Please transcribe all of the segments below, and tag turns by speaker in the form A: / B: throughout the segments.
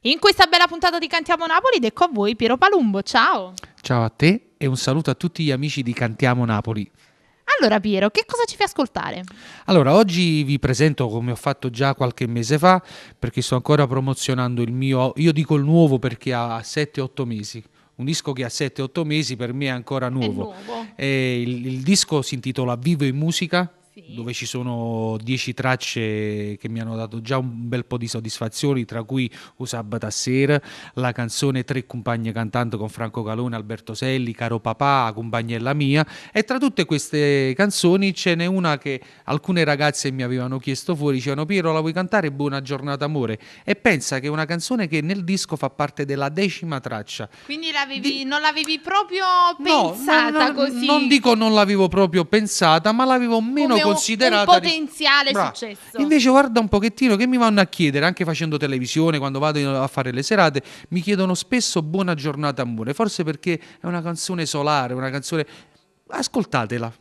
A: In questa bella puntata di Cantiamo Napoli ed ecco a voi Piero Palumbo, ciao!
B: Ciao a te e un saluto a tutti gli amici di Cantiamo Napoli.
A: Allora Piero, che cosa ci fai ascoltare?
B: Allora, oggi vi presento, come ho fatto già qualche mese fa, perché sto ancora promozionando il mio, io dico il nuovo perché ha 7-8 mesi. Un disco che ha 7-8 mesi per me è ancora nuovo.
A: È nuovo.
B: Il disco si intitola Vivo in musica,
A: Sì.
B: dove ci sono 10 tracce che mi hanno dato già un bel po' di soddisfazioni, tra cui O Sabato a Sera, la canzone Tre compagne cantando con Franco Calone, Alberto Selli, Caro papà, Compagnella mia, e tra tutte queste canzoni ce n'è una che alcune ragazze mi avevano chiesto fuori, dicevano Piero la vuoi cantare? Buona giornata amore, e pensa che è una canzone che nel disco fa parte della 10ª traccia.
A: Quindi non l'avevi proprio
B: No,
A: pensata così?
B: Non dico non l'avevo proprio pensata, ma l'avevo meno
A: come
B: considerata.
A: un potenziale
B: Brava.
A: successo.
B: Invece guarda un pochettino che mi vanno a chiedere, anche facendo televisione, quando vado a fare le serate, mi chiedono spesso buona giornata amore, forse perché è una canzone solare, una canzone... Ascoltatela.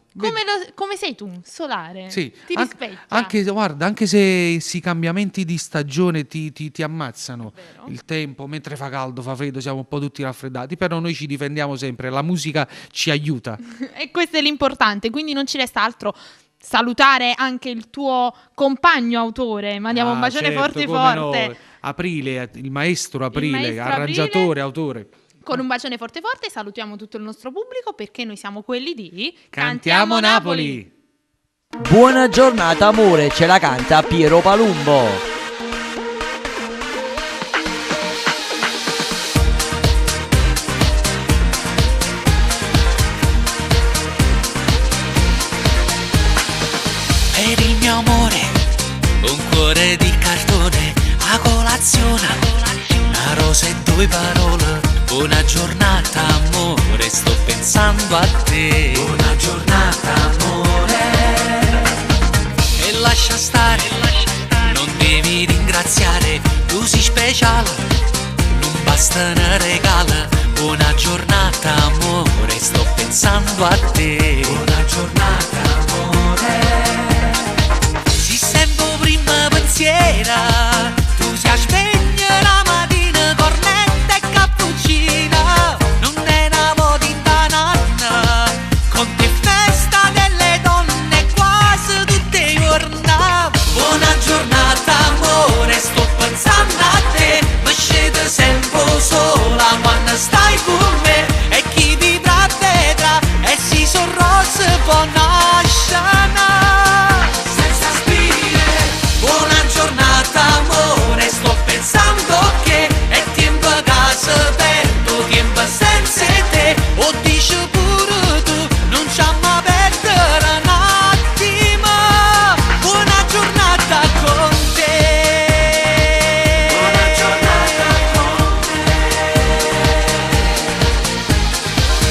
A: Come sei tu? Solare?
B: Sì,
A: Ti rispecchia?
B: anche se i cambiamenti di stagione ti ammazzano,
A: Vero?
B: il tempo, mentre fa caldo, fa freddo, siamo un po' tutti raffreddati, però noi ci difendiamo sempre, la musica ci aiuta.
A: E questo è l'importante, quindi non ci resta altro salutare anche il tuo compagno autore. Mandiamo un bacione
B: Certo,
A: forte
B: come
A: forte.
B: no. Aprile, il maestro Aprile,
A: maestro
B: arrangiatore,
A: Aprile.
B: autore.
A: Con un bacione forte forte salutiamo tutto il nostro pubblico perché noi siamo quelli di
B: Cantiamo Napoli!
C: Buona giornata amore, ce la canta Piero Palumbo.
D: Per il mio amore, un cuore di cartone, a colazione, una rosa e due parole. Buona giornata amore, sto pensando a te. Buona giornata amore. E lascia stare, non devi ringraziare, tu sei speciale, non basta un regalo. Buona giornata amore, sto pensando a te. Buona giornata amore. Si sento prima pensiera, tu si spegne la mattina, cornetta e cappuccina. Non è una volta nanna, con te festa delle donne quasi tutte i giorni. Buona giornata amore, sto pensando a te, ma scende sempre sola quando stai con me. E chi vivrà vedrà, e si sono rose può nascere senza spine. Buona giornata amore, sto pensando che è tempo che si perdo, tempo senza te. O dici pure tu, non c'è mai perdere un attimo. Buona giornata con te. Buona giornata con te.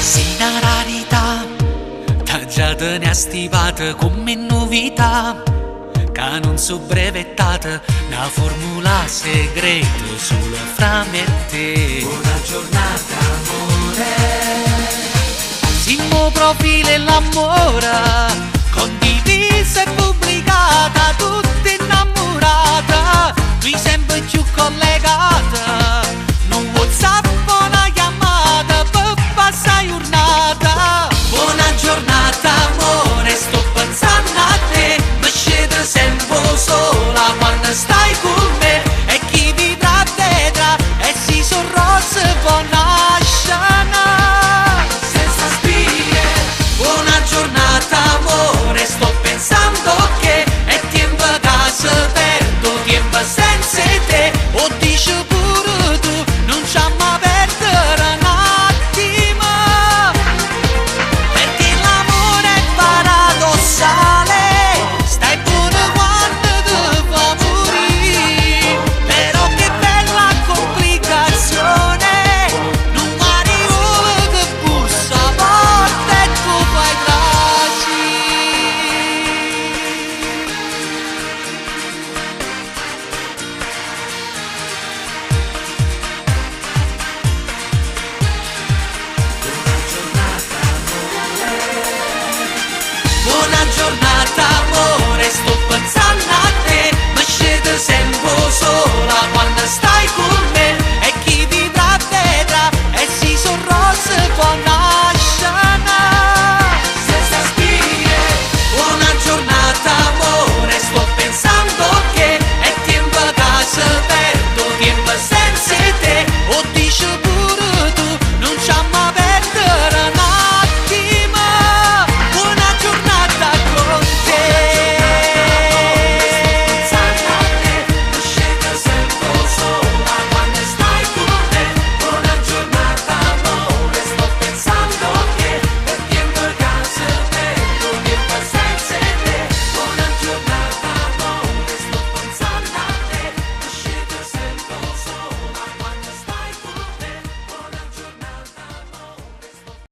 D: Sei una rarità, t'ha già te ne ha stivata come novità, che non so brevettata, una formula segreta solo fra me e te. Buona giornata amore. Simo profilo e l'amore, condivisa e pubblicata, tutta innamorata, qui sempre più collegata, non WhatsApp una chiamata per passare giornata. Buona giornata amore, sto pensando a te, ma scende sempre sola quando stai con me. E chi vivrà vedrà, e si sono rose può nascere senza spine. Buona giornata amore, sto pensando che è tempo che si perdo, tempo senza te. O dici pure tu, non c'è mai perdere un attimo, perché l'amore è paradossale, stai pure quando ti fa morire. Però che bella complicazione, non arrivo che bussa a porta e tu fai trasci. Buona giornata amore, sto pensando a te, ma scende sempre sola quando stai con